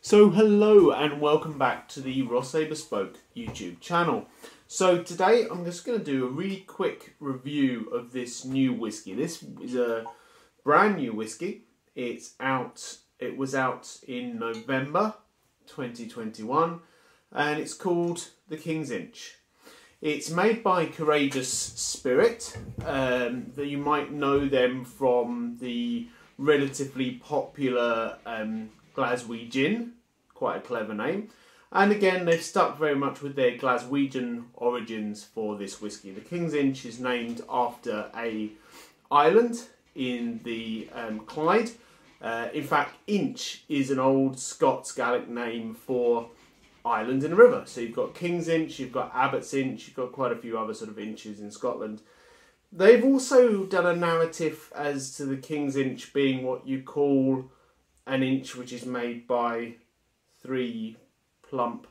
So hello and welcome back to the Rosé Bespoke YouTube channel. So today I'm just going to do a really quick review of this new whiskey. This is a brand new whiskey. It was out in November 2021 and it's called the King's Inch. It's made by Courageous Spirit. That you might know them from the relatively popular Glaswegian, quite a clever name. And again, they've stuck very much with their Glaswegian origins for this whiskey. The King's Inch is named after an island in the Clyde. In fact, Inch is an old Scots Gaelic name for island in a river. So you've got King's Inch, you've got Abbott's Inch, you've got quite a few other sort of inches in Scotland. They've also done a narrative as to the King's Inch being what you call an inch which is made by 3 plump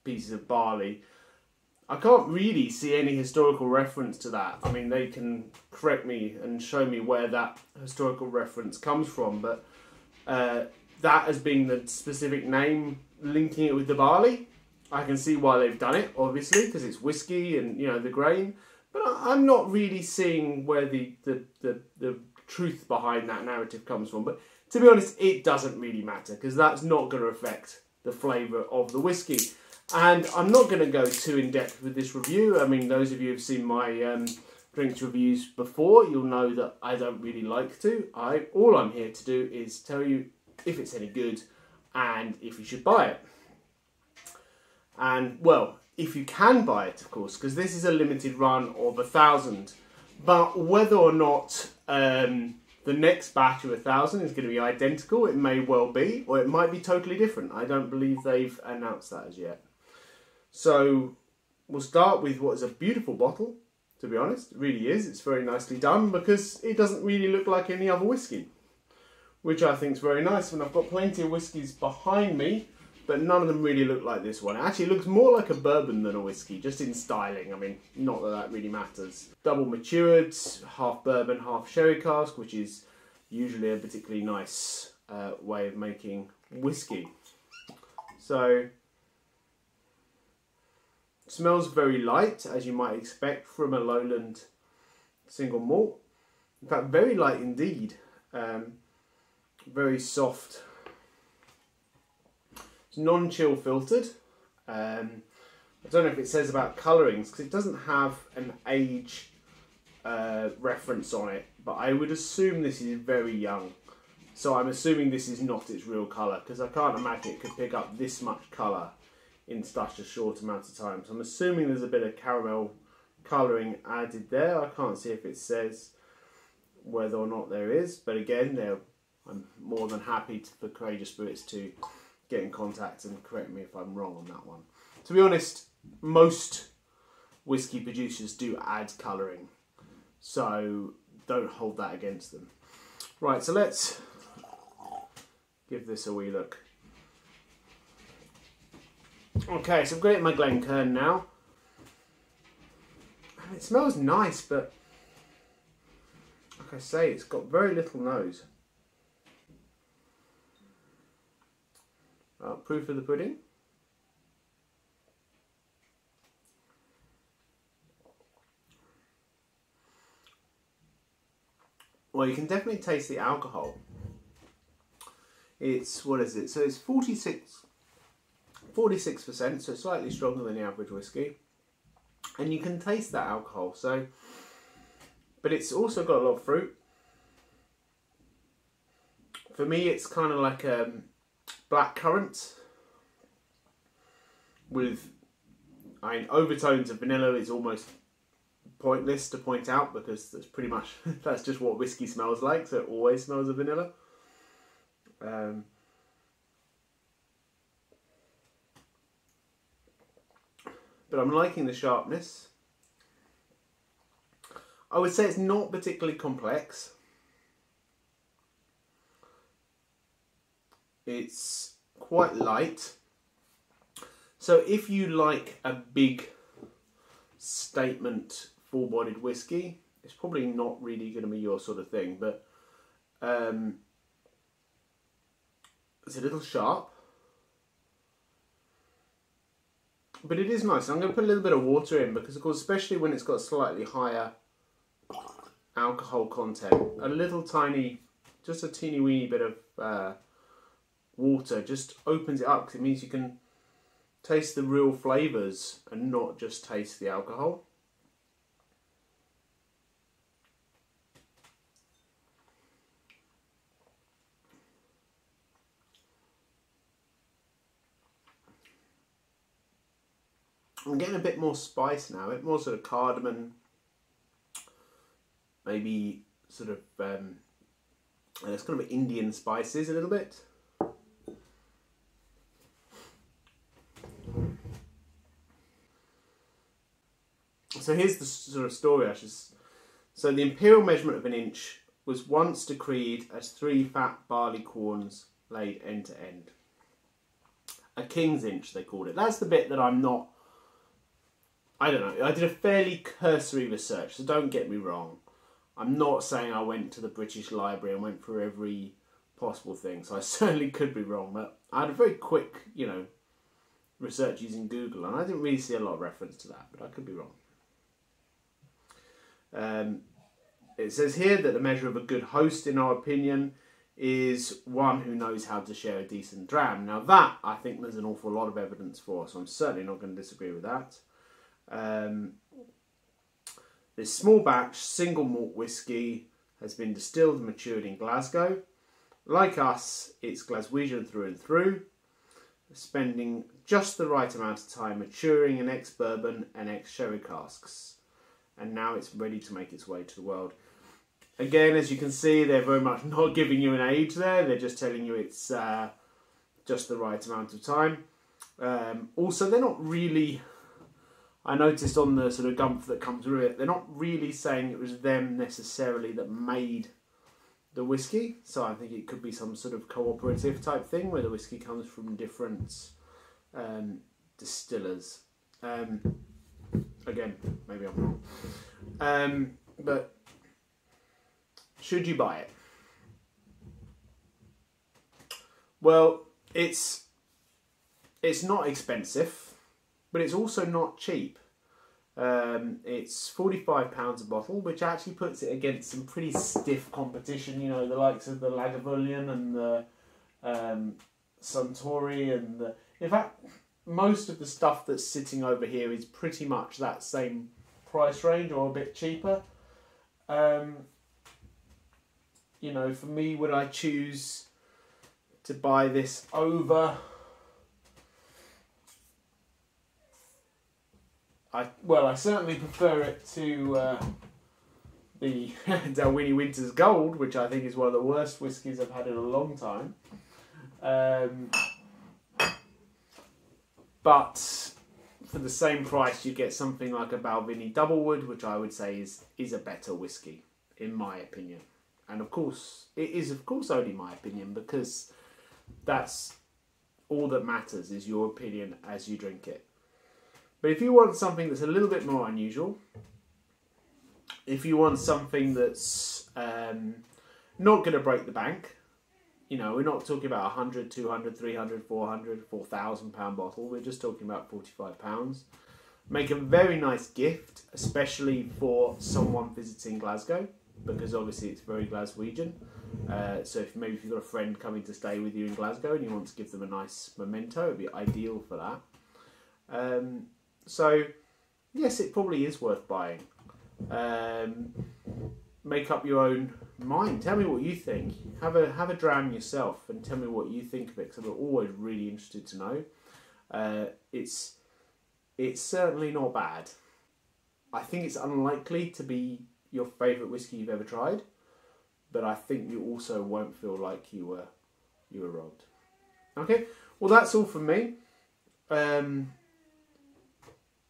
pieces of barley. I can't really see any historical reference to that. I mean, they can correct me and show me where that historical reference comes from, but that as being the specific name linking it with the barley, I can see why they've done it, obviously, because it's whiskey and, you know, the grain. But I'm not really seeing where the truth behind that narrative comes from. But to be honest, it doesn't really matter, because that's not going to affect the flavour of the whiskey. And I'm not going to go too in-depth with this review. I mean, those of you who've seen my drinks reviews before, you'll know that I don't really like to. All I'm here to do is tell you if it's any good and if you should buy it. And, well, if you can buy it, of course, because this is a limited run of 1,000. But whether or not the next batch of 1,000 is going to be identical, it may well be, or it might be totally different. I don't believe they've announced that as yet. So we'll start with what is a beautiful bottle, to be honest. It really is. It's very nicely done because it doesn't really look like any other whiskey, which I think is very nice. And I've got plenty of whiskies behind me, but none of them really look like this one. It actually looks more like a bourbon than a whiskey, just in styling. I mean, not that that really matters. Double matured, half bourbon, half sherry cask, which is usually a particularly nice way of making whiskey. So, it smells very light, as you might expect from a Lowland Single Malt. In fact, very light indeed. Very soft. It's non-chill filtered. I don't know if it says about colourings, because it doesn't have an age reference on it, but I would assume this is very young. So I'm assuming this is not its real colour, because I can't imagine it could pick up this much colour in such a short amount of time. So I'm assuming there's a bit of caramel colouring added there. I can't see if it says whether or not there is, but again, I'm more than happy for Courageous Spirits to get in contact and correct me if I'm wrong on that one. To be honest, most whiskey producers do add colouring, so don't hold that against them. Right, so let's give this a wee look. Okay, so I've got it in my Glencairn now. And it smells nice, but like I say, it's got very little nose. Proof of the pudding. Well, you can definitely taste the alcohol. It's, what is it? So it's 46%, so slightly stronger than the average whiskey. And you can taste that alcohol, so, but it's also got a lot of fruit. For me, it's kind of like blackcurrant with, I mean, overtones of vanilla is almost pointless to point out, because that's pretty much, that's just what whiskey smells like, so it always smells of vanilla. But I'm liking the sharpness. I would say it's not particularly complex. It's quite light. So if you like a big statement full-bodied whiskey, it's probably not really going to be your sort of thing, but It's a little sharp, but it is nice. I'm going to put a little bit of water in because, of course, especially when it's got slightly higher alcohol content, a little tiny, just a teeny weeny bit of water just opens it up, because it means you can taste the real flavours and not just taste the alcohol. I'm getting a bit more spice now, a bit more sort of cardamom, maybe sort of, it's kind of Indian spices a little bit. So here's the sort of story. So the imperial measurement of an inch was once decreed as 3 fat barley corns laid end to end. A king's inch, they called it. That's the bit that I'm not... I don't know. I did a fairly cursory research, so don't get me wrong. I'm not saying I went to the British Library and went through every possible thing, so I certainly could be wrong. But I had a very quick, research using Google, and I didn't really see a lot of reference to that, but I could be wrong. It says here that the measure of a good host, in our opinion, is one who knows how to share a decent dram. Now that, I think there's an awful lot of evidence for, so I'm certainly not going to disagree with that. This small batch single malt whisky has been distilled and matured in Glasgow. Like us, it's Glaswegian through and through, spending just the right amount of time maturing in ex-bourbon and ex-sherry casks. And now it's ready to make its way to the world. Again, as you can see, they're very much not giving you an age there. They're just telling you it's just the right amount of time. Also, they're not really... I noticed on the sort of gump that comes through it, they're not really saying it was them necessarily that made the whiskey. So I think it could be some sort of cooperative type thing where the whiskey comes from different distillers. Again, maybe I'm wrong. But should you buy it? Well, it's not expensive, but it's also not cheap. It's £45 a bottle, which actually puts it against some pretty stiff competition. The likes of the Lagavulin and the Suntory and the... In fact, most of the stuff that's sitting over here is pretty much that same price range or a bit cheaper. For me, would I choose to buy this over... I certainly prefer it to the Dalwhinnie Winter's Gold, which I think is one of the worst whiskies I've had in a long time. But for the same price, you get something like a Balvenie Doublewood, which I would say is a better whiskey, in my opinion. And of course, it is only my opinion, because that's all that matters, is your opinion as you drink it. But if you want something that's a little bit more unusual, if you want something that's not going to break the bank, we're not talking about 100, 200, 300, 400, 4,000 pound bottle. We're just talking about £45. Make a very nice gift, especially for someone visiting Glasgow, because obviously it's very Glaswegian. So if you've got a friend coming to stay with you in Glasgow and you want to give them a nice memento, it'd be ideal for that. So yes, it probably is worth buying. Make up your own mind. Tell me what you think. Have a dram yourself and tell me what you think of it, because I'm always really interested to know. It's certainly not bad. I think it's unlikely to be your favourite whiskey you've ever tried, but I think you also won't feel like you were robbed. Okay, well that's all from me.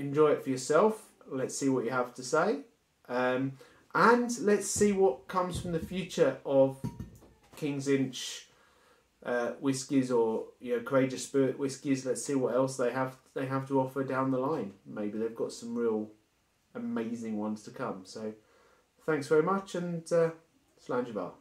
Enjoy it for yourself. Let's see what you have to say. And let's see what comes from the future of King's Inch whiskies, or Courageous Spirit whiskies. Let's see what else they have to offer down the line. Maybe they've got some real amazing ones to come. So thanks very much, and Slange Bar.